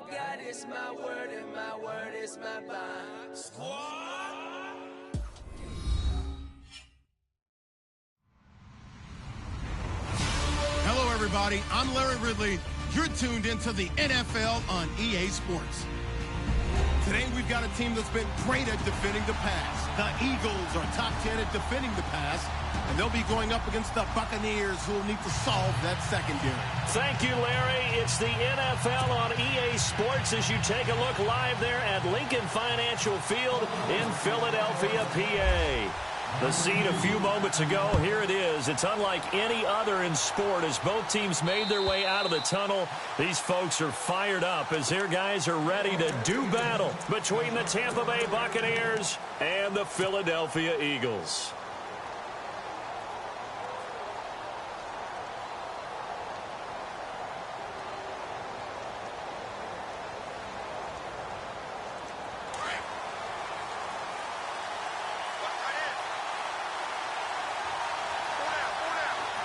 God is my word, and my word is my bond. Squad! Hello, everybody. I'm Larry Ridley. You're tuned into the NFL on EA Sports. Today, we've got a team that's been great at defending the pass. The Eagles are top 10 at defending the pass, and they'll be going up against the Buccaneers, who will need to solve that secondary. Thank you, Larry. It's the NFL on EA Sports as you take a look live there at Lincoln Financial Field in Philadelphia, PA. The scene a few moments ago, here it is. It's unlike any other in sport as both teams made their way out of the tunnel. These folks are fired up as their guys are ready to do battle between the Tampa Bay Buccaneers and the Philadelphia Eagles.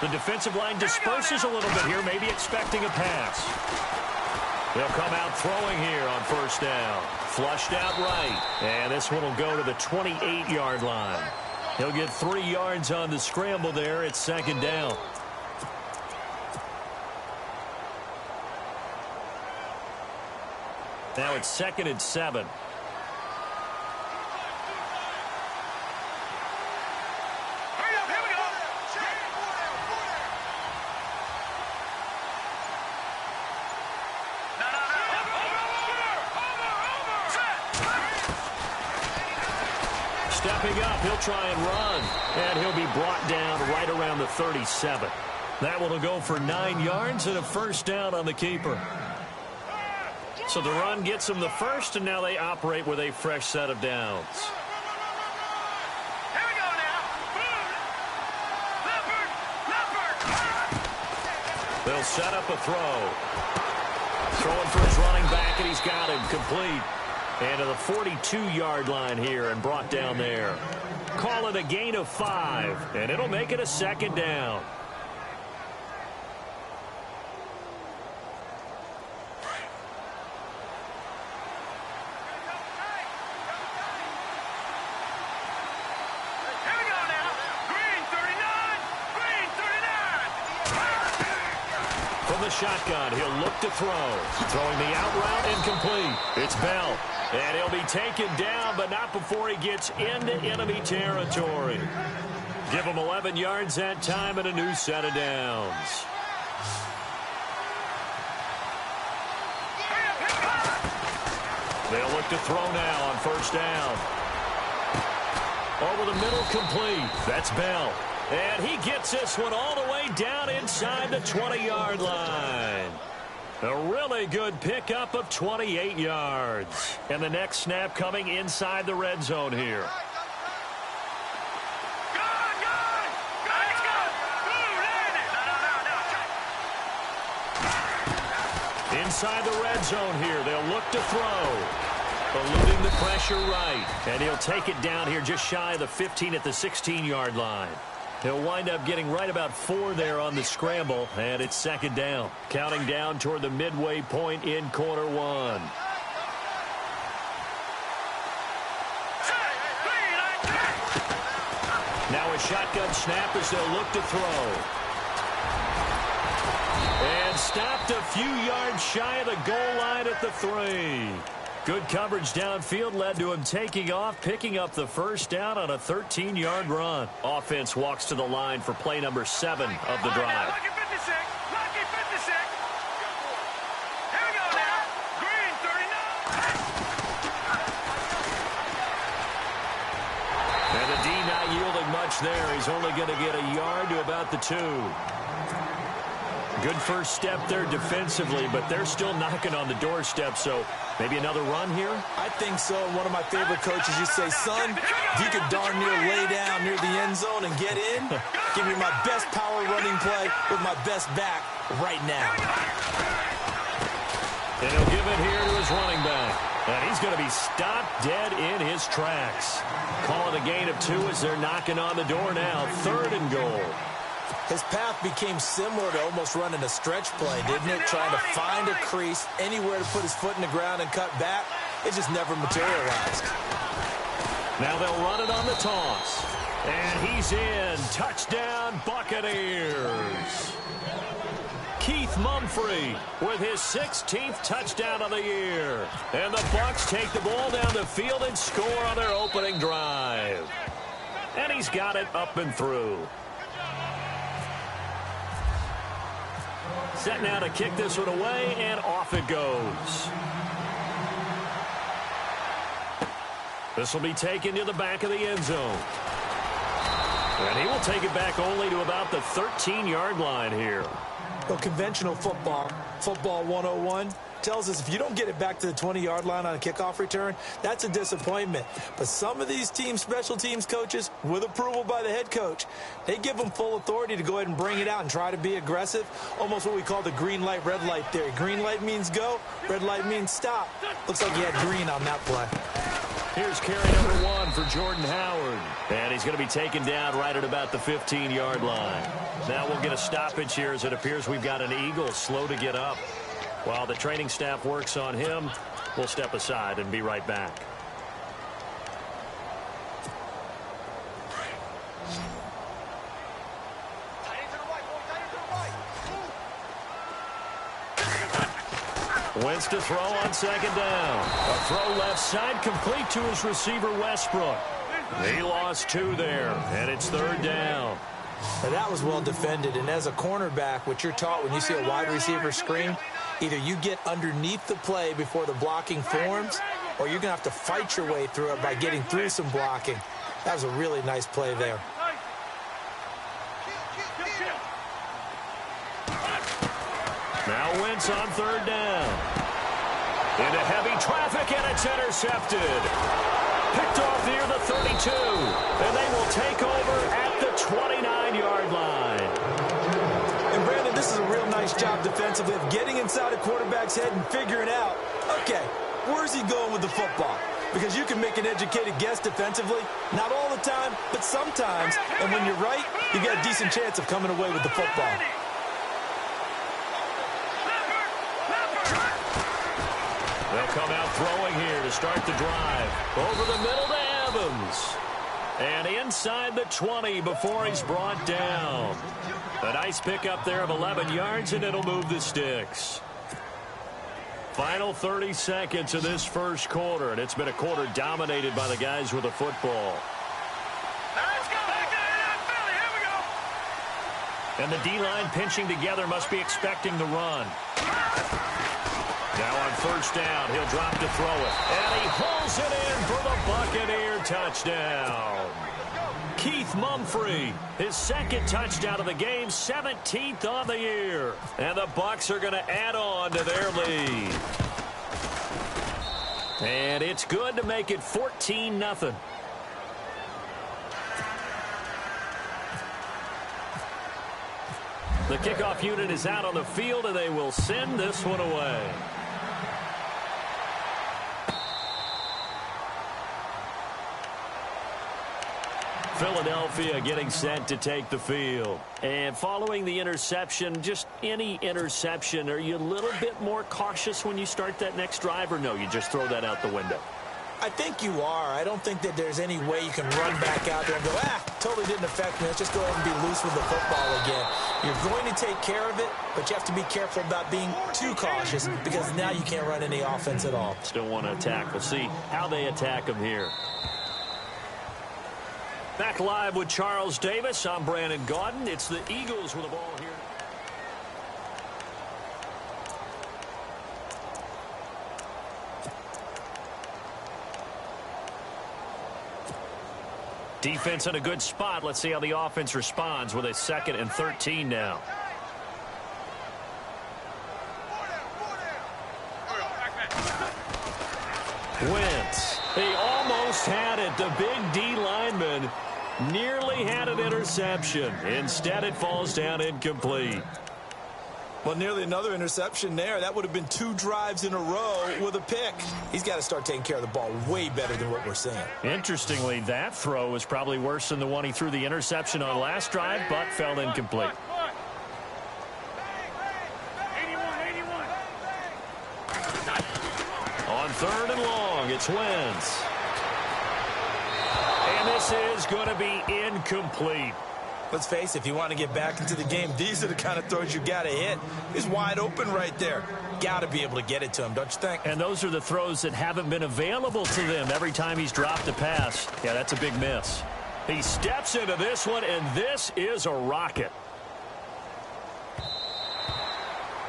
The defensive line disperses a little bit here, maybe expecting a pass. They'll come out throwing here on first down. Flushed out right. And this one will go to the 28-yard line. He'll get 3 yards on the scramble there. It's second down. Now it's 2nd and 7. Stepping up, he'll try and run. And he'll be brought down right around the 37. That one will go for 9 yards and a first down on the keeper. So the run gets them the first, and now they operate with a fresh set of downs. Here we go now. Leopard. They'll set up a throw. Throwing for his running back, and he's got him complete. And to the 42-yard line here and brought down there. Call it a gain of 5, and it'll make it a second down. Here we go now. Green 39. Green 39. From the shotgun, he'll look to throw. Throwing the out route incomplete. It's Bell. And he'll be taken down, but not before he gets into enemy territory. Give him 11 yards that time and a new set of downs. They'll look to throw now on first down. Over the middle, complete. That's Bell. And he gets this one all the way down inside the 20-yard line. A really good pickup of 28 yards. And the next snap coming inside the red zone here. Inside the red zone here, they'll look to throw. Eluding the pressure right. And he'll take it down here just shy of the 15 at the 16-yard line. He'll wind up getting right about 4 there on the scramble, and it's second down. Counting down toward the midway point in quarter 1. Now a shotgun snap as they'll look to throw. And stopped a few yards shy of the goal line at the 3. Good coverage downfield led to him taking off, picking up the first down on a 13-yard run. Offense walks to the line for play number 7 of the drive. Lucky 56. Lucky 56. Here we go now. Green 39. And the D not yielding much there. He's only going to get a yard to about the 2. Good first step there defensively, but they're still knocking on the doorstep, so maybe another run here? I think so. One of my favorite coaches used to say, son, if you could darn near lay down near the end zone and get in, give me my best power running play with my best back right now. And he'll give it here to his running back. And he's going to be stopped dead in his tracks. Call it a gain of 2 as they're knocking on the door now. 3rd and goal. His path became similar to almost running a stretch play, didn't it? Trying to find a crease, anywhere to put his foot in the ground and cut back. It just never materialized. Now they'll run it on the toss. And he's in. Touchdown, Buccaneers. Keith Mumphrey with his 16th touchdown of the year. And the Bucs take the ball down the field and score on their opening drive. And he's got it up and through. Set now to kick this one away, and off it goes. This will be taken to the back of the end zone. And he will take it back only to about the 13-yard line here. Well, conventional football 101, tells us if you don't get it back to the 20-yard line on a kickoff return, that's a disappointment. But some of these team special teams coaches, with approval by the head coach, they give them full authority to go ahead and bring it out and try to be aggressive, almost what we call the green light, red light theory. Green light means go, red light means stop. Looks like he had green on that play. Here's carry number 1 for Jordan Howard. And he's going to be taken down right at about the 15-yard line. Now we'll get a stoppage here as it appears we've got an Eagle slow to get up. While the training staff works on him, we'll step aside and be right back. Wentz to throw on second down. A throw left side complete to his receiver Westbrook. He lost 2 there, and it's third down. Now that was well defended, and as a cornerback, what you're taught when you see a wide receiver screen, either you get underneath the play before the blocking forms, or you're going to have to fight your way through it by getting through some blocking. That was a really nice play there. Now Wentz on third down. Into heavy traffic, and it's intercepted. Picked off near the 32, and they will take over at the 29-yard line. And Brandon, this is a real nice job defensively of getting inside a quarterback's head and figuring out, okay, where's he going with the football? Because you can make an educated guess defensively, not all the time, but sometimes. And when you're right, you got a decent chance of coming away with the football. They'll come out throwing here to start the drive. Over the middle to Evans. And inside the 20 before he's brought down. A nice pickup there of 11 yards, and it'll move the sticks. Final 30 seconds of this first quarter, and it's been a quarter dominated by the guys with the football. Let's go. Here we go. And the D-line pinching together must be expecting the run. Now on first down, he'll drop to throw it. And he hauls it in for the Buccaneer touchdown. Keith Mumphrey, his second touchdown of the game, 17th on the year. And the Bucs are going to add on to their lead. And it's good to make it 14-0. The kickoff unit is out on the field, and they will send this one away. Philadelphia getting set to take the field. And following the interception, just any interception, are you a little bit more cautious when you start that next drive, or no, you just throw that out the window? I think you are. I don't think that there's any way you can run back out there and go, totally didn't affect me. Let's just go ahead and be loose with the football again. You're going to take care of it, but you have to be careful about being too cautious because now you can't run any offense at all. Still want to attack. We'll see how they attack them here. Back live with Charles Davis. I'm Brandon Gaudin. It's the Eagles with the ball here. Defense in a good spot. Let's see how the offense responds with a 2nd and 13 now. Wentz. He almost had it. The big D lineman nearly had an interception. Instead, it falls down incomplete. Well, nearly another interception there. That would have been 2 drives in a row with a pick. He's got to start taking care of the ball way better than what we're seeing. Interestingly, that throw was probably worse than the one he threw the interception on last drive, but fell incomplete. On 3rd and long, it's Wentz. And this is going to be incomplete. Let's face it, if you want to get back into the game, these are the kind of throws you got to hit. He's wide open right there. Got to be able to get it to him, don't you think? And those are the throws that haven't been available to them every time he's dropped a pass. Yeah, that's a big miss. He steps into this one, and this is a rocket.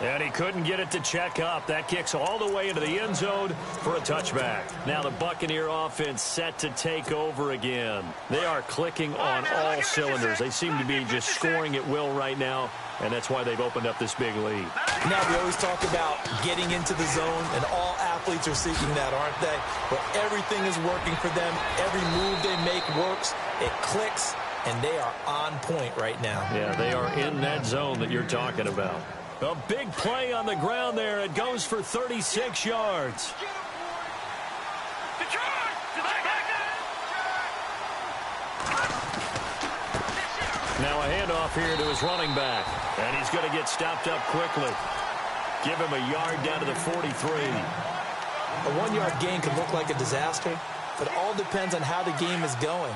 And he couldn't get it to check up. That kicks all the way into the end zone for a touchback. Now the Buccaneer offense set to take over again. They are clicking on all cylinders. They seem to be just scoring at will right now, and that's why they've opened up this big lead. Now, we always talk about getting into the zone, and all athletes are seeking that, aren't they? But everything is working for them. Every move they make works. It clicks, and they are on point right now. Yeah, they are in that zone that you're talking about. A big play on the ground there. It goes for 36 yards. Now a handoff here to his running back. And he's going to get stopped up quickly. Give him a yard down to the 43. A 1-yard gain can look like a disaster, but it all depends on how the game is going.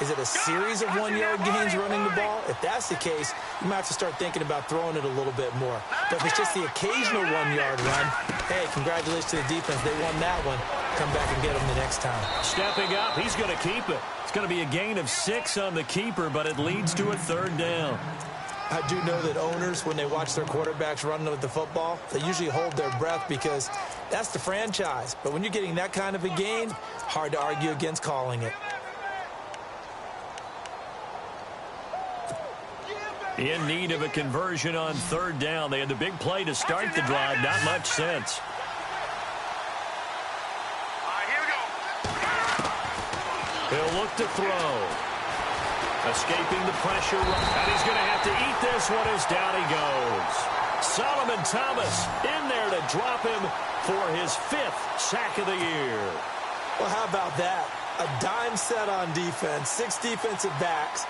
Is it a series of 1-yard gains running the ball? If that's the case, you might have to start thinking about throwing it a little bit more. But if it's just the occasional 1-yard run, hey, congratulations to the defense. They won that one. Come back and get them the next time. Stepping up, he's going to keep it. It's going to be a gain of 6 on the keeper, but it leads to a 3rd down. I do know that owners, when they watch their quarterbacks running with the football, they usually hold their breath because that's the franchise. But when you're getting that kind of a gain, hard to argue against calling it. In need of a conversion on 3rd down. They had the big play to start the drive. Not much sense. He'll look to throw. Escaping the pressure. And he's going to have to eat this one as down he goes. Solomon Thomas in there to drop him for his 5th sack of the year. Well, how about that? A dime set on defense. 6 defensive backs.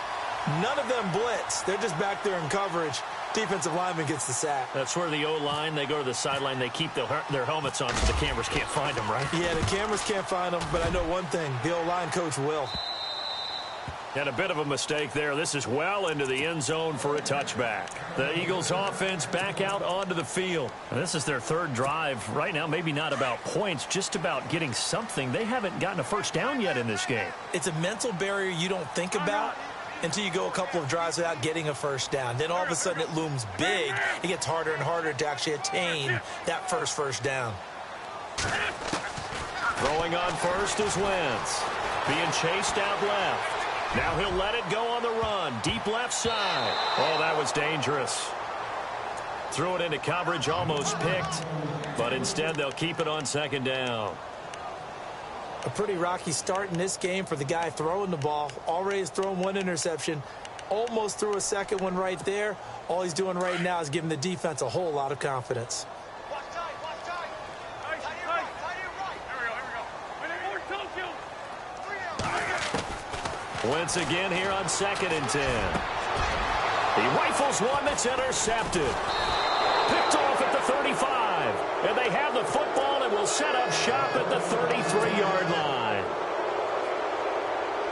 None of them blitz. They're just back there in coverage. Defensive lineman gets the sack. That's where the O-line, they go to the sideline, they keep their helmets on so the cameras can't find them, right? Yeah, the cameras can't find them, but I know one thing. The O-line coach will. And a bit of a mistake there. This is well into the end zone for a touchback. The Eagles offense back out onto the field. And this is their 3rd drive. Right now, maybe not about points, just about getting something. They haven't gotten a first down yet in this game. It's a mental barrier you don't think about until you go a couple of drives without getting a first down. Then all of a sudden it looms big. It gets harder and harder to actually attain that first down. Throwing on first is Wentz. Being chased out left. Now he'll let it go on the run. Deep left side. Oh, that was dangerous. Threw it into coverage, almost picked. But instead they'll keep it on 2nd down. A pretty rocky start in this game for the guy throwing the ball. Already has thrown 1 interception. Almost threw a 2nd one right there. All he's doing right now is giving the defense a whole lot of confidence. Wentz again here on 2nd and 10. He rifles one that's intercepted. Picked off at the 35. And they have the football and will set up shop at the 33-yard line.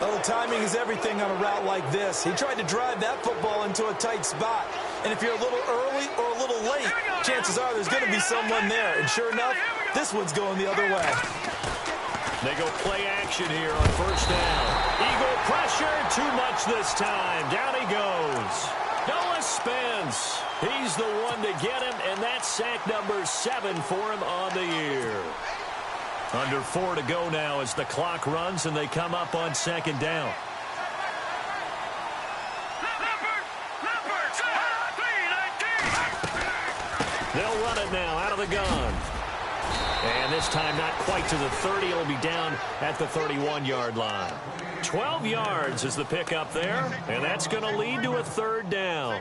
Well, the timing is everything on a route like this. He tried to drive that football into a tight spot. And if you're a little early or a little late, chances are there's going to be someone there. And sure enough, this one's going the other way. They go play action here on 1st down. Eagle pressure, too much this time. Down he goes. Noah Spence. He's the one to get him, and that's sack number 7 for him on the year. Under 4 to go now as the clock runs, and they come up on 2nd down. They'll run it now out of the gun. And this time not quite to the 30. It'll be down at the 31-yard line. 12 yards is the pickup there, and that's going to lead to a 3rd down.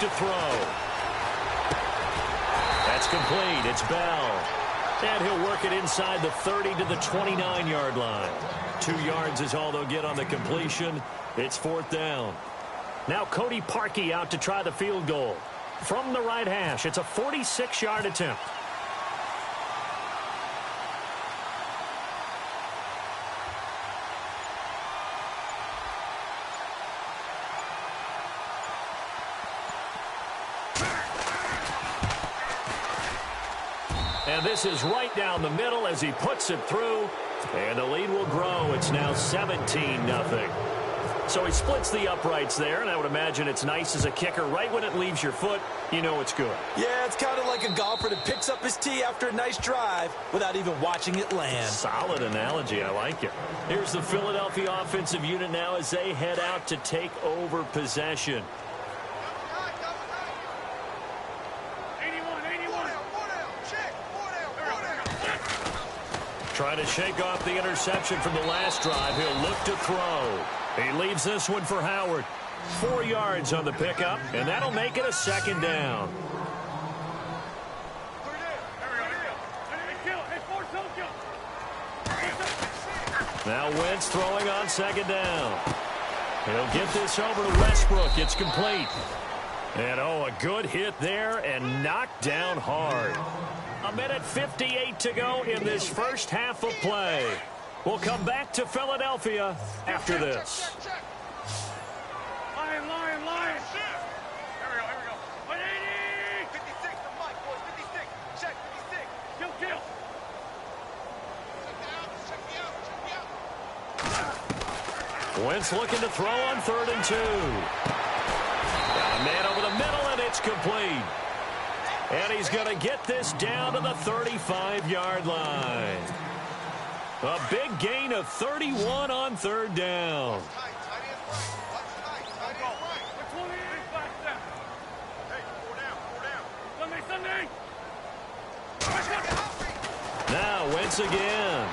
to throw. That's complete. It's Bell. And he'll work it inside the 30 to the 29-yard line. 2 yards is all they'll get on the completion. It's 4th down. Now Cody Parkey out to try the field goal. From the right hash, it's a 46-yard attempt. And this is right down the middle as he puts it through. And the lead will grow. It's now 17-0. So he splits the uprights there, and I would imagine it's nice as a kicker. Right when it leaves your foot, you know it's good. Yeah, it's kind of like a golfer that picks up his tee after a nice drive without even watching it land. Solid analogy. I like it. Here's the Philadelphia offensive unit now as they head out to take over possession. Trying to shake off the interception from the last drive. He'll look to throw. He leaves this one for Howard. 4 yards on the pickup, and that'll make it a 2nd down. Now Wentz throwing on 2nd down. He'll get this over to Westbrook. It's complete. And, a good hit there and knocked down hard. 1:58 to go in this first half of play. We'll come back to Philadelphia after this. Lion. Here we go. 180. 56, the mic, boys. 56. Check, 56. Kill. Check me out. Wentz looking to throw on 3rd and 2. Got a man over the middle, and it's complete. And he's going to get this down to the 35-yard line. A big gain of 31 on 3rd down. Now Wentz again.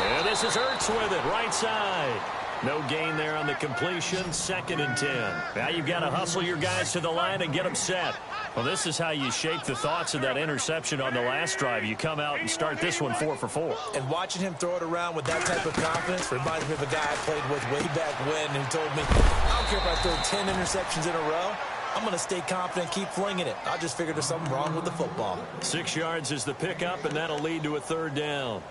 And this is Ertz with it, right side. No gain there on the completion, 2nd and 10. Now you've got to hustle your guys to the line and get them set. Well, this is how you shake the thoughts of that interception on the last drive. You come out and start this one 4 for 4. And watching him throw it around with that type of confidence reminds me of a guy I played with way back when who told me, I don't care if I throw 10 interceptions in a row. I'm going to stay confident, keep flinging it. I just figured there's something wrong with the football. 6 yards is the pickup, and that'll lead to a 3rd down.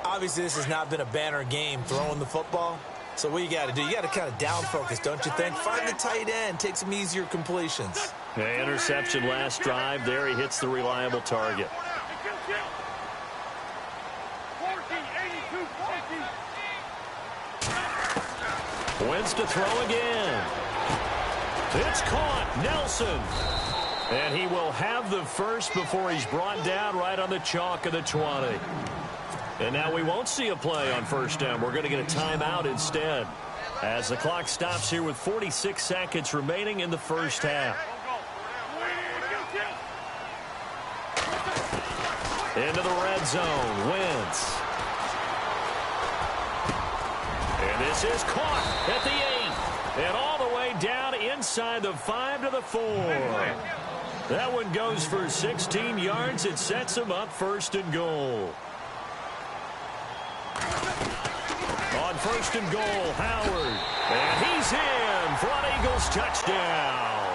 Obviously, this has not been a banner game throwing the football. So what you got to do, you got to kind of down focus, don't you think? Find the tight end, take some easier completions. The interception last drive. There he hits the reliable target. Wentz to throw again. It's caught. Nelson. And he will have the first before he's brought down right on the chalk of the 20. And now we won't see a play on 1st down. We're going to get a timeout instead as the clock stops here with 46 seconds remaining in the first half. Into the red zone. Wentz. And this is caught at the 8. And all the way down inside the 5 to the 4. That one goes for 16 yards. It sets him up 1st and goal. On 1st and goal, Howard. And he's in for an Eagles touchdown.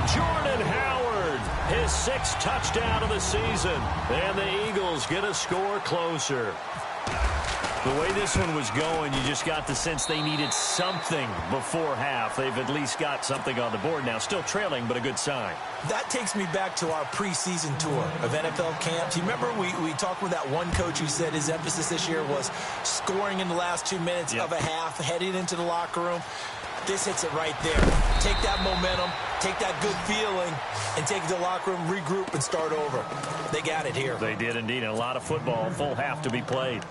Jordan Howard, his 6th touchdown of the season. And the Eagles get a score closer. The way this one was going, you just got the sense they needed something before half. They've at least got something on the board now. Still trailing, but a good sign. That takes me back to our preseason tour of NFL camps. You remember we talked with that one coach who said his emphasis this year was scoring in the last 2 minutes of a half, heading into the locker room. This hits it right there. Take that momentum, take that good feeling, and take it to the locker room, regroup, and start over. They got it here. They did indeed. And a lot of football, full half to be played.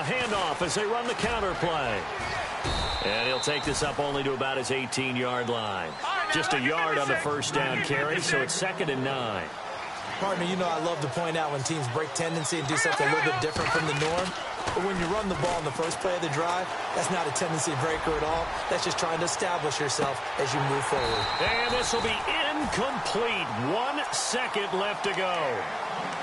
handoff as they run the counter play. And he'll take this up only to about his 18-yard line. Just a yard on the first down carry, so it's 2nd and 9. Partner, you know I love to point out when teams break tendency and do something a little bit different from the norm. But when you run the ball in the first play of the drive, that's not a tendency breaker at all. That's just trying to establish yourself as you move forward. And this will be incomplete. 1 second left to go.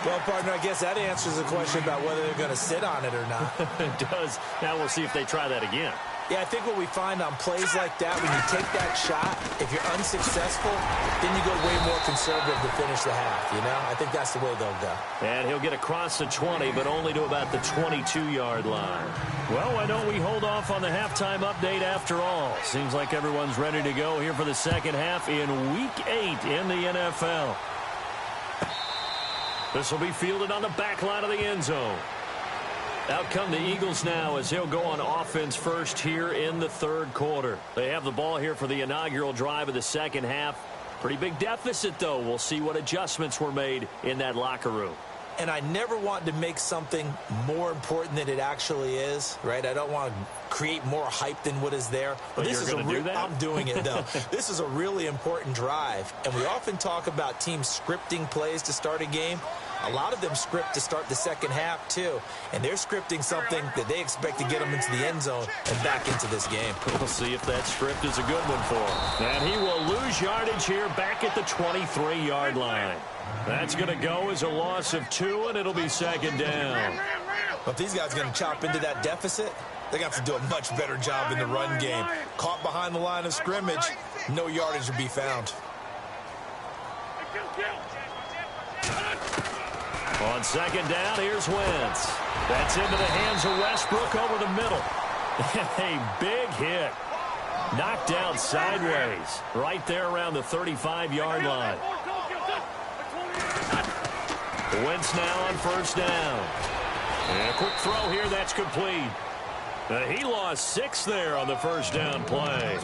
Well, partner, I guess that answers the question about whether they're going to sit on it or not. It does. Now we'll see if they try that again. Yeah, I think what we find on plays like that, when you take that shot, if you're unsuccessful, then you go way more conservative to finish the half, you know? I think that's the way they'll go. And he'll get across the 20, but only to about the 22-yard line. Well, why don't we hold off on the halftime update after all? Seems like everyone's ready to go here for the second half in Week 8 in the NFL. This will be fielded on the back line of the end zone. Out come the Eagles now as he'll go on offense first here in the third quarter. They have the ball here for the inaugural drive of the second half. Pretty big deficit, though. We'll see what adjustments were made in that locker room. And I never want to make something more important than it actually is, right? I don't want to create more hype than what is there. But this is do that? I'm doing it, though. This is a really important drive. And we often talk about teams scripting plays to start a game. A lot of them script to start the second half, too. And they're scripting something that they expect to get them into the end zone and back into this game. We'll see if that script is a good one for him. And he will lose yardage here back at the 23-yard line. That's going to go as a loss of 2, and it'll be 2nd down. But if these guys are going to chop into that deficit, they're going to have to do a much better job in the run game. Caught behind the line of scrimmage, no yardage to be found. On 2nd down, here's Wentz. That's into the hands of Westbrook over the middle. A big hit. Knocked down sideways. Right there around the 35-yard line. Wentz now on first down. And a quick throw here, that's complete. He lost 6 there on the first down play.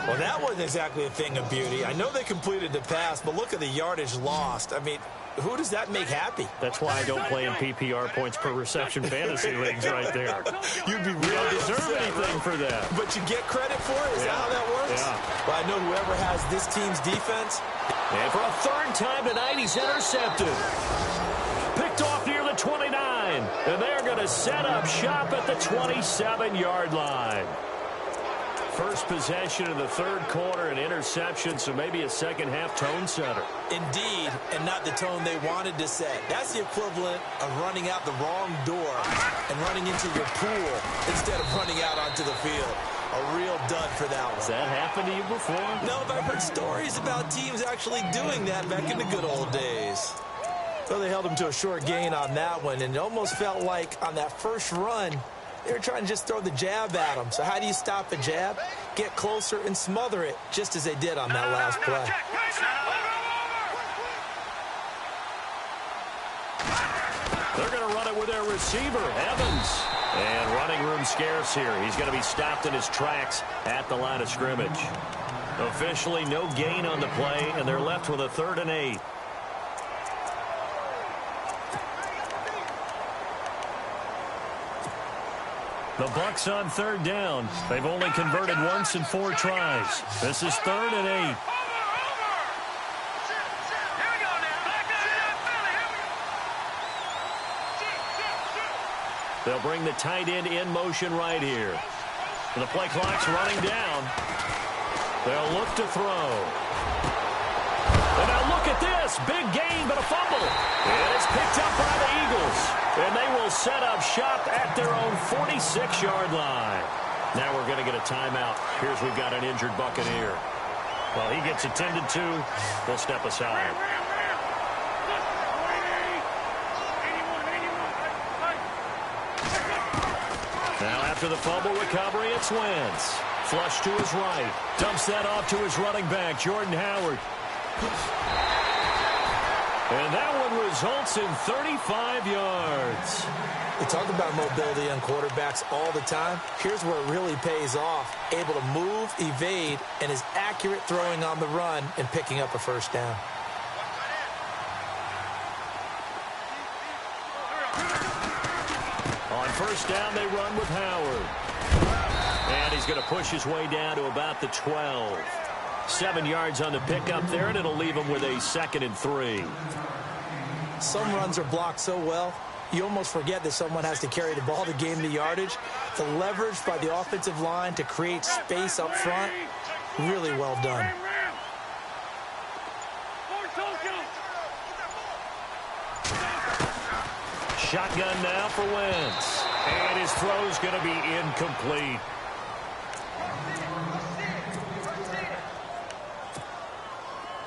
Well, that wasn't exactly a thing of beauty. I know they completed the pass, but look at the yardage lost. I mean, who does that make happy? That's why I don't play in PPR points per reception fantasy leagues right there. You'd be You really don't deserve upset, anything right? for that. But you get credit for it? Is that how that works? Yeah. Well, I know whoever has this team's defense. And for a 3rd time tonight, he's intercepted. Picked off near the 29. And they're going to set up shop at the 27-yard line. First possession of the third quarter, an interception, so maybe a second-half tone setter. Indeed, and not the tone they wanted to set. That's the equivalent of running out the wrong door and running into your pool instead of running out onto the field. A real dud for that one. Has that happened to you before? No, but I've heard stories about teams actually doing that back in the good old days. So they held him to a short gain on that one, and it almost felt like on that first run, they were trying to just throw the jab at him. So how do you stop a jab? Get closer and smother it, just as they did on that last play. They're going to run it with their receiver, Evans. And running room scarce here. He's going to be stopped in his tracks at the line of scrimmage. Officially no gain on the play, and they're left with a 3rd and 8. The Bucs on 3rd down. They've only converted once in 4 tries. This is 3rd and 8. They'll bring the tight end in motion right here. The play clock's running down. They'll look to throw. And now look at this. Big gain, but a fumble. And it's picked up by the Eagles. And they will set up shop at their own 46-yard line. Now we're going to get a timeout. Here's we've got an injured Buccaneer. Well, he gets attended to. We'll step aside. Now after the fumble recovery, it's Wentz. Flush to his right. Dumps that off to his running back, Jordan Howard. And that one results in 35 yards. We talk about mobility on quarterbacks all the time. Here's where it really pays off. Able to move, evade, and is accurate throwing on the run and picking up a first down. first down, they run with Howard. And he's going to push his way down to about the 12. 7 yards on the pickup there, and it'll leave him with a 2nd and 3. Some runs are blocked so well, you almost forget that someone has to carry the ball to gain the yardage. The leverage by the offensive line to create space up front, really well done. Shotgun now for Wentz. And his throw's going to be incomplete.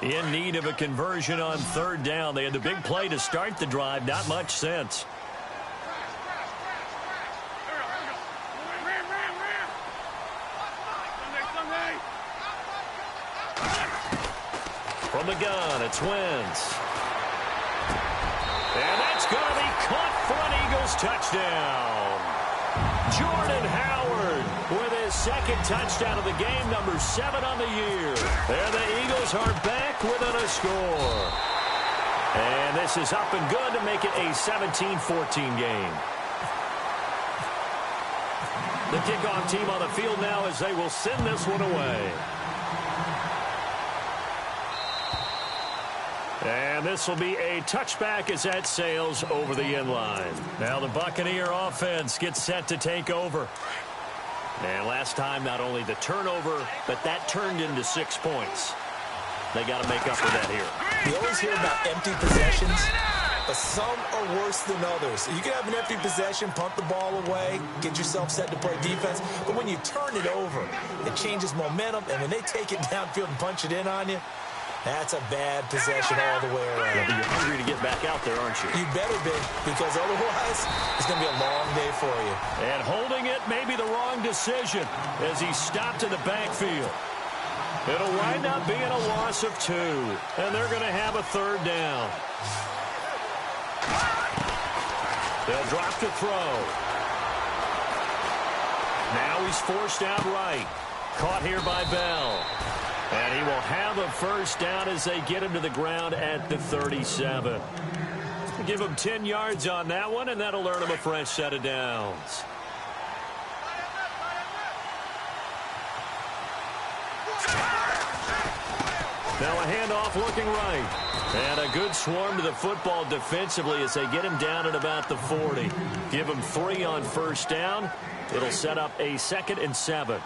In need of a conversion on 3rd down. They had the big play to start the drive. Not much sense. From the gun, it's Wentz. And that's going to be caught for an Eagles touchdown. Jordan Howard with his 2nd touchdown of the game, number 7 on the year. And the Eagles are back within a score. And this is up and good to make it a 17-14 game. The kickoff team on the field now as they will send this one away. And this will be a touchback as that sails over the end line. Now the Buccaneer offense gets set to take over. And last time, not only the turnover, but that turned into 6 points. They got to make up for that here. We always hear about empty possessions, but some are worse than others. You can have an empty possession, punt the ball away, get yourself set to play defense, but when you turn it over, it changes momentum, and when they take it downfield and punch it in on you, that's a bad possession all the way around. Yeah, but you're hungry to get back out there, aren't you? You better be, because otherwise it's going to be a long day for you. And holding it may be the wrong decision as he stopped in the backfield. It'll wind up being a loss of 2, and they're going to have a 3rd down. They'll drop to throw. Now he's forced out right. Caught here by Bell. And he will have a 1st down as they get him to the ground at the 37. Give him 10 yards on that one, and that'll earn him a fresh set of downs. Now a handoff looking right. And a good swarm to the football defensively as they get him down at about the 40. Give him 3 on 1st down. It'll set up a 2nd and 7.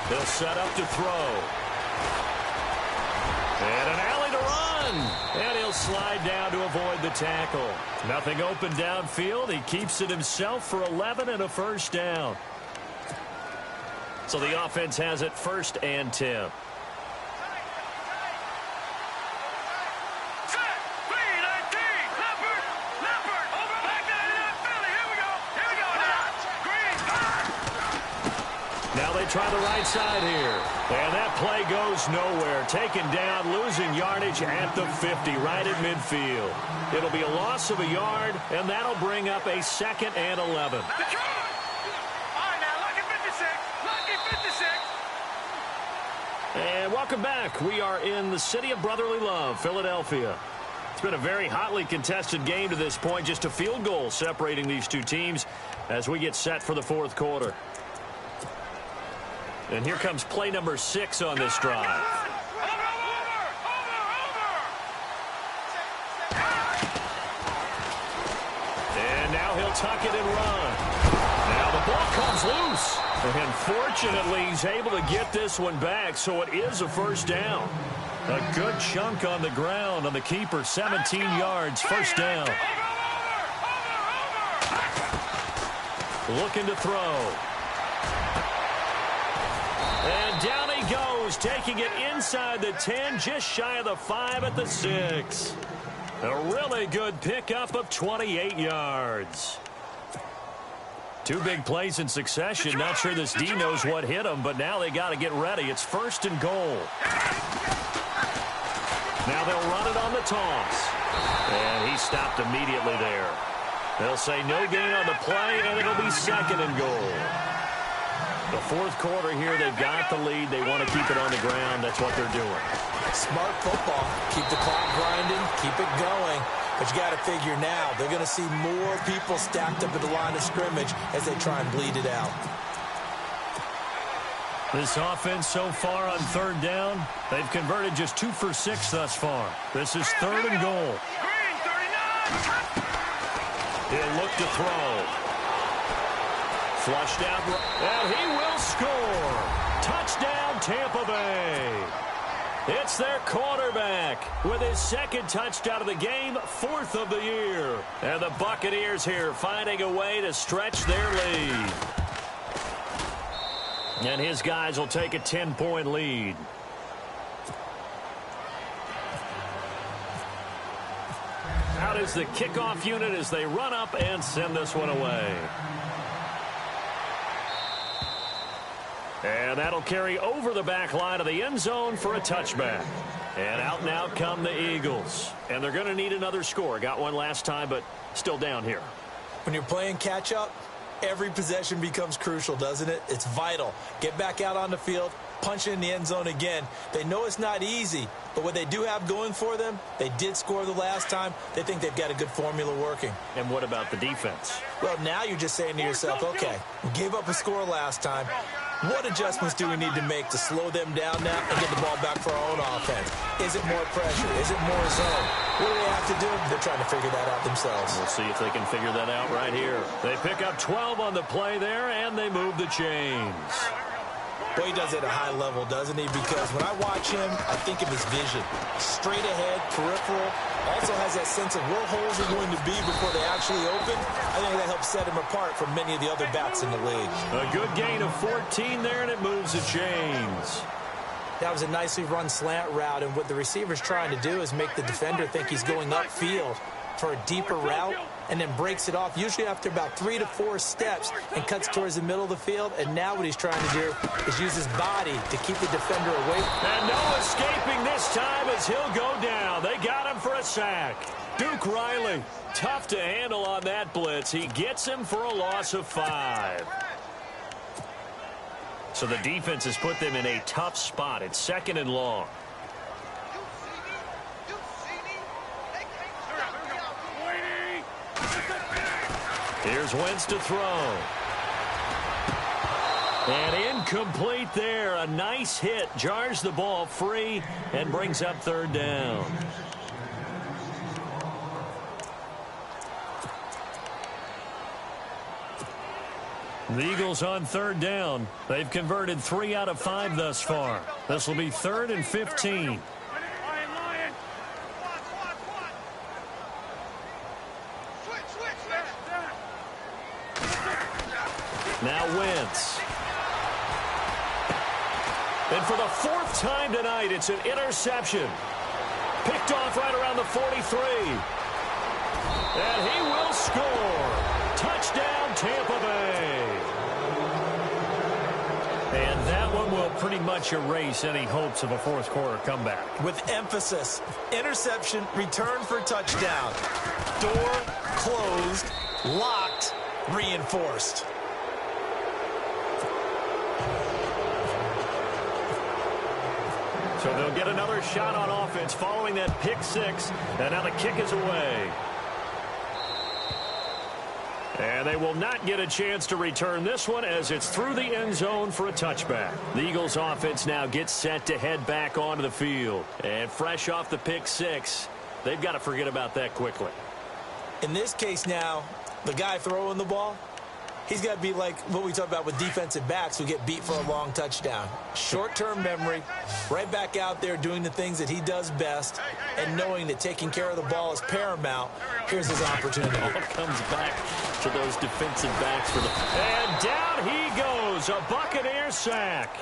He'll set up to throw. And an alley to run. And he'll slide down to avoid the tackle. Nothing open downfield. He keeps it himself for 11 and a 1st down. So the offense has it 1st and 10. Try the right side here. And that play goes nowhere. Taken down, losing yardage at the 50, right at midfield. It'll be a loss of a yard, and that'll bring up a 2nd and 11. All right, now, lucky 56. Lucky 56. And welcome back. We are in the city of brotherly love, Philadelphia. It's been a very hotly contested game to this point. Just a field goal separating these two teams as we get set for the 4th quarter. And here comes play number 6 on this drive. And now he'll tuck it and run. Now the ball comes loose. And fortunately, he's able to get this one back, so it is a 1st down. A good chunk on the ground on the keeper, 17 yards, 1st down. Looking to throw. And down he goes, taking it inside the 10, just shy of the 5 at the 6. A really good pickup of 28 yards. 2 big plays in succession. Not sure this D knows what hit him, but now they got to get ready. It's 1st and goal. Now they'll run it on the toss. And he stopped immediately there. They'll say no gain on the play, and it'll be 2nd and goal. The 4th quarter here, they've got the lead. They want to keep it on the ground. That's what they're doing. Smart football. Keep the clock grinding. Keep it going. But you got to figure now, they're going to see more people stacked up at the line of scrimmage as they try and bleed it out. This offense so far on third down, they've converted just 2 for 6 thus far. This is third and goal. He'll look to throw. Flushed out, and he will score. Touchdown, Tampa Bay. It's their quarterback with his second touchdown of the game, 4th of the year. And the Buccaneers here finding a way to stretch their lead. And his guys will take a 10-point lead. Out is the kickoff unit as they run up and send this one away. And that'll carry over the back line of the end zone for a touchback. And out come the Eagles. And they're going to need another score. Got one last time, but still down here. When you're playing catch-up, every possession becomes crucial, doesn't it? It's vital. Get back out on the field, punch it in the end zone again. They know it's not easy, but what they do have going for them, they did score the last time. They think they've got a good formula working. And what about the defense? Well, now you're just saying to yourself, okay, we gave up a score last time. What adjustments do we need to make to slow them down now and get the ball back for our own offense? Is it more pressure? Is it more zone? What do they have to do? They're trying to figure that out themselves. We'll see if they can figure that out right here. They pick up 12 on the play there, and they move the chains. Well, he does it at a high level, doesn't he? Because when I watch him, I think of his vision. Straight ahead, peripheral. Also has that sense of where holes are going to be before they actually open. I think that helps set him apart from many of the other backs in the league. A good gain of 14 there, and it moves the chains. That was a nicely run slant route, and what the receiver's trying to do is make the defender think he's going upfield for a deeper route, and then breaks it off, usually after about 3 to 4 steps, and cuts towards the middle of the field. And now what he's trying to do is use his body to keep the defender away. And no escaping this time as he'll go down. They got him for a sack. Duke Riley, tough to handle on that blitz. He gets him for a loss of 5. So the defense has put them in a tough spot. It's 2nd and long. Here's Wentz to throw. And incomplete there. A nice hit. Jars the ball free and brings up 3rd down. The Eagles on 3rd down. They've converted 3 out of 5 thus far. This will be 3rd and 15. Now Wentz. And for the 4th time tonight, it's an interception. Picked off right around the 43. And he will score. Touchdown, Tampa Bay. And that one will pretty much erase any hopes of a 4th quarter comeback. With emphasis, interception, return for touchdown. Door closed, locked, reinforced. So they'll get another shot on offense following that pick 6. And now the kick is away. And they will not get a chance to return this one as it's through the end zone for a touchback. The Eagles offense now gets set to head back onto the field. And fresh off the pick 6, they've got to forget about that quickly. In this case now, the guy throwing the ball, he's got to be like what we talk about with defensive backs who get beat for a long touchdown. Short-term memory, right back out there doing the things that he does best, and knowing that taking care of the ball is paramount. Here's his opportunity. Ball comes back to those defensive backs for the... And down he goes, a Buccaneer sack.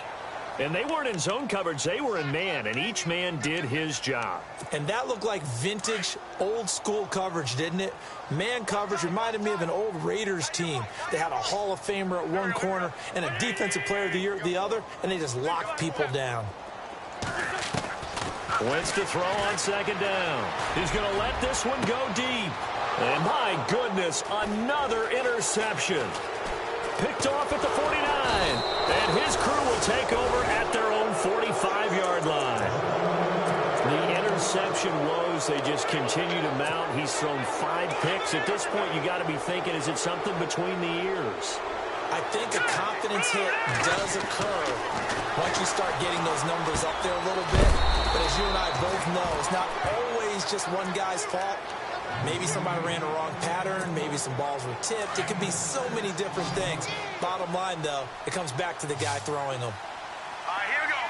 And they weren't in zone coverage, they were in man, and each man did his job. And that looked like vintage, old-school coverage, didn't it? Man coverage reminded me of an old Raiders team. They had a Hall of Famer at one corner and a Defensive Player of the Year at the other, and they just locked people down. Wentz to throw on 2nd down. He's going to let this one go deep. And my goodness, another interception. Picked off at the 49. And his crew will take over at their own 45-yard line. interception woes, they just continue to mount. He's thrown 5 picks. At this point, you got to be thinking, is it something between the ears? I think a confidence hit does occur once you start getting those numbers up there a little bit. But as you and I both know, it's not always just one guy's fault. Maybe somebody ran a wrong pattern. Maybe some balls were tipped. It could be so many different things. Bottom line, though, it comes back to the guy throwing them. All right, here we go.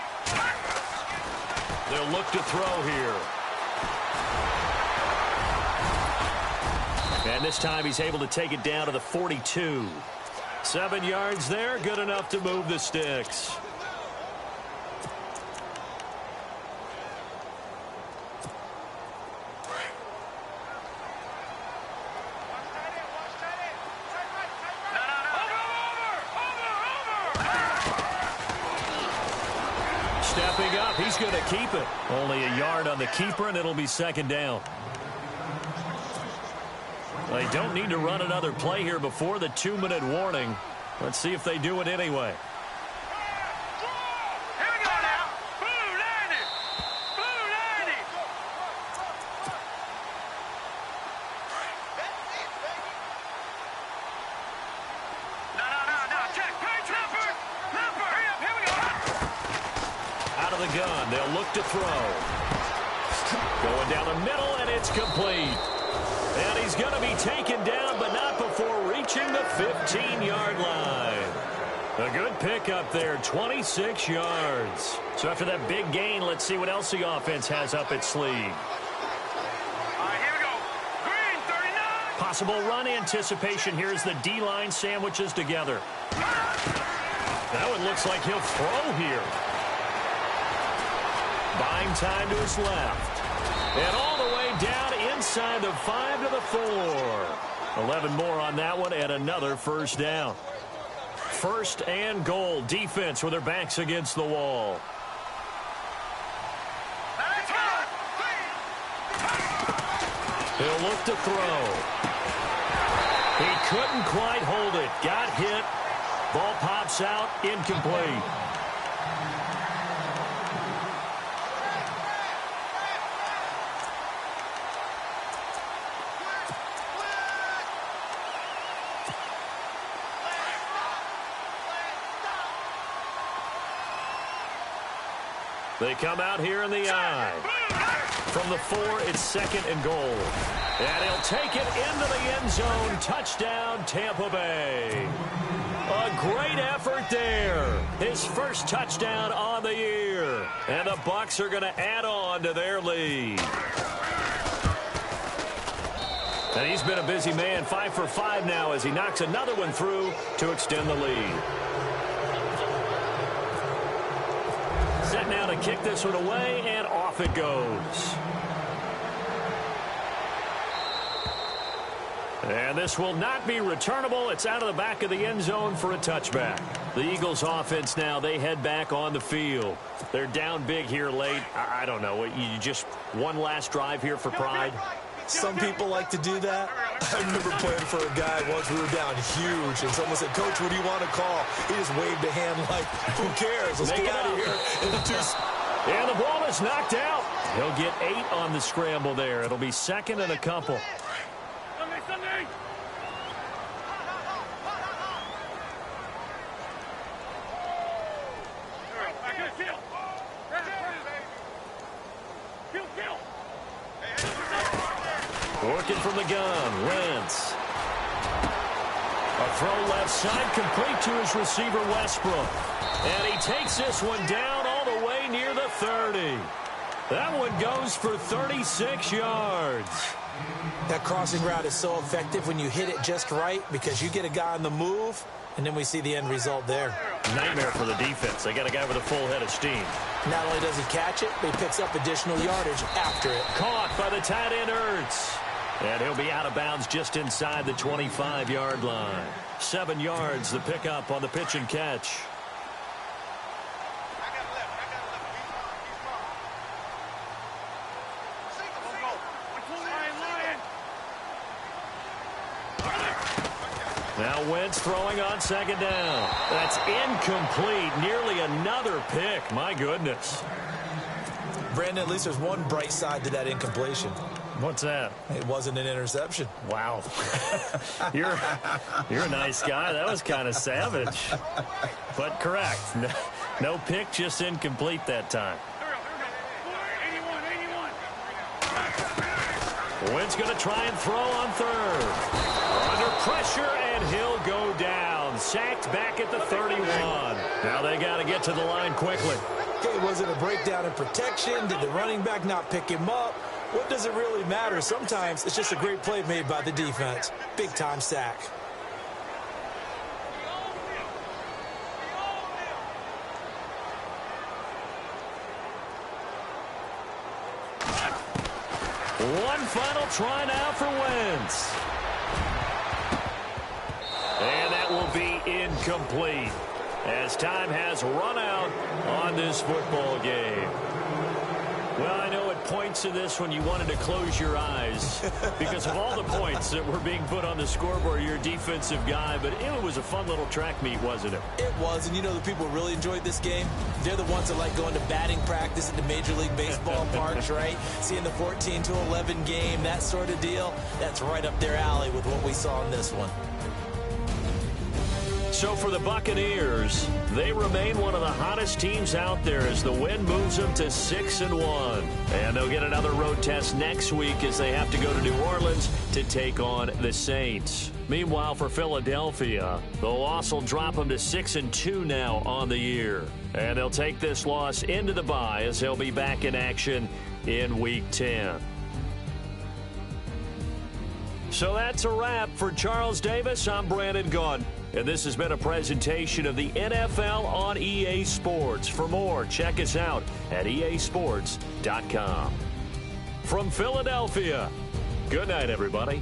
They'll look to throw here. And this time he's able to take it down to the 42. 7 yards there, good enough to move the sticks. Stepping up, he's going to keep it. Only a yard on the keeper, and it'll be second down. They don't need to run another play here before the 2-minute warning. Let's see if they do it anyway. Here we go now. Blue 90. Blue 90. No. Check. Page Limper. Hurry up. Here we go. Out of the gun, they'll look to throw. Going down the middle, and it's complete. And he's going to be taken down, but not before reaching the 15-yard line. A good pickup there, 26 yards. So after that big gain, let's see what else the offense has up its sleeve. All right, here we go. Green 39. Possible run anticipation here as the D-line sandwiches together. That one looks like he'll throw here. Buying time to his left. And all the way down inside the 5 to the 4. 11 more on that one and another first down. First and goal. Defense with their backs against the wall. He'll look to throw. He couldn't quite hold it. Got hit. Ball pops out. Incomplete. They come out here in the I. From the 4, it's second and goal. And he'll take it into the end zone. Touchdown, Tampa Bay. A great effort there. His first touchdown on the year. And the Bucs are going to add on to their lead. And he's been a busy man, 5 for 5 now as he knocks another one through to extend the lead. Set now to kick this one away, and off it goes. And this will not be returnable. It's out of the back of the end zone for a touchback. The Eagles offense now, they head back on the field. They're down big here late. I don't know. You just one last drive here for pride? Some people like to do that. I remember playing for a guy once. We were down huge, and someone said, "Coach, what do you want to call?" He just waved a hand like, "Who cares? Let's get out of here." And the ball is knocked out. He'll get 8 on the scramble there. It'll be second and a couple. Sunday. Working from the gun, Wentz. A throw left side, complete to his receiver, Westbrook. And he takes this one down all the way near the 30. That one goes for 36 yards. That crossing route is so effective when you hit it just right because you get a guy on the move, and then we see the end result there. Nightmare for the defense. They got a guy with a full head of steam. Not only does he catch it, but he picks up additional yardage after it. Caught by the tight end, Ertz. And he'll be out of bounds just inside the 25-yard line. 7 yards, the pickup on the pitch and catch. Now Wentz throwing on second down. That's incomplete. Nearly another pick. My goodness. Brandon, at least there's one bright side to that incompletion. What's that? It wasn't an interception. Wow. You're a nice guy. That was kind of savage. But correct. No pick, just incomplete that time. Wynn's going to try and throw on third. Under pressure, and he'll go down. Sacked back at the 31. Now they got to get to the line quickly. Okay, was it a breakdown in protection? Did the running back not pick him up? What does it really matter? Sometimes it's just a great play made by the defense. Big-time sack. One final try now for Wentz. And that will be incomplete as time has run out on this football game. Well, I know at points in this when you wanted to close your eyes because of all the points that were being put on the scoreboard. You're a defensive guy, but it was a fun little track meet, wasn't it? It was, and you know the people who really enjoyed this game? They're the ones that like going to batting practice at the Major League Baseball parks, right? Seeing the 14-11 game, that sort of deal. That's right up their alley with what we saw in this one. So for the Buccaneers, they remain one of the hottest teams out there as the win moves them to 6-1. And they'll get another road test next week as they have to go to New Orleans to take on the Saints. Meanwhile, for Philadelphia, the loss will drop them to 6-2 now on the year. And they'll take this loss into the bye as they'll be back in action in Week 10. So that's a wrap. For Charles Davis, I'm Brandon Gunn. And this has been a presentation of the NFL on EA Sports. For more, check us out at easports.com. From Philadelphia, good night, everybody.